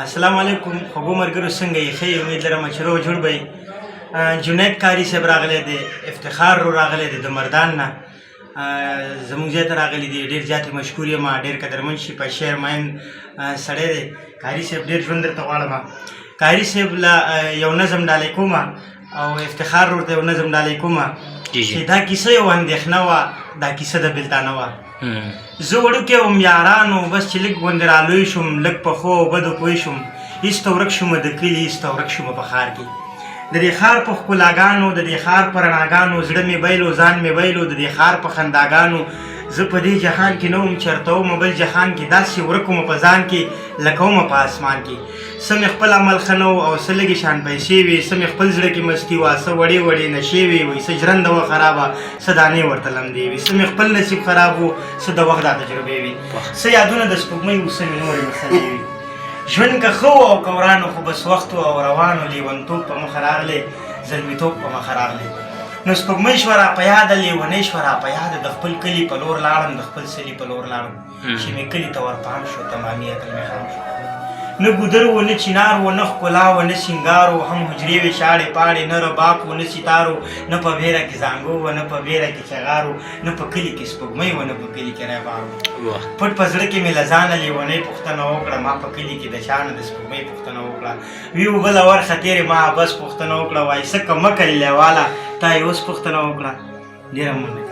السلام علیکم خوږو ملګرو څنګه یې ښه امید لرم چې روغ جوړ به جنید کاري صاحب راغلی دی افتخار رو راغلی دی د مردان نه زموږ ځای ته راغلی دی ډېر زیات مشکور یم ډېر قدرمن شي په شعر مین سړی دی کاري صاحب ډېر ژوند درته غواړم کاري صاحب له یو نظم ډالۍ کوم او افتخار ورته یو نظم ډالۍ کوم چې دا کیسه یو اندېښنه وه دا کیسه د بېلتانه وه زه وړوکی وم یارانو بس چې لږ غوندې رالوی شوم لږ په ښو او بدو پوه شوم هېڅ ته ورک شومه د کلي هېڅ ته ورک شومه په ښار کې د دې ښار په ښکلاګانو د دې ښار په رڼاګانو زړه مې بیلو ځان مې بیلو د دې ښار په خنداګانو زه په دې جهان کې نه وم چېرته ومه بل جهان کې داسې ورک ومه په ځان کې لکه ومه په اسمان کې څه مې خپل عمل ښه نه و او څه لږې شان پیسې وې څه مې خپل زړه کې مستي وه څه وړې وړې نشې وې وایي څه ژرنده وه خرابه څه دانې ورته لمدې وې څه مې خپل نصیب خراب و څه د وخت دا تجربې وې څه یادونه د سپوږمۍ و څه مې نورې مسلې وې ژوند که ښه و او که ورانو خو بس وخت و او روانو لیونتوب په مخه راغلی زلمیتوب په مخه راغلی نو سپوږمۍ شوه را په یاده لیونۍ شوه را په یاده د خپل کلي په لور لاړم د خپل سلي په لور لاړم چې مې کلي ته ورپام شو تمامي عقل مې خام شو نه ګودر و نه چینار و نه ښکلا و نه سینګار و هم حجرې وې شاړې پاړې نه رباب و نه ستار و نه په ویره کې زانګو و نه په ویره کې چغار و نه په کلي کې سپوږمۍ و نه په کلي کې ریبار و پټ په زړه کې مې له ځانه لیونۍ پوښتنه وکړه ما په کلي کې د چا نه د سپوږمۍ پوښتنه وکړه وي بله ورخه تېرې ما بس پوښتنه وکړه وایي څه که مه کوې لیواله تا یې اوس پوښتنه وکړه ډېره مننه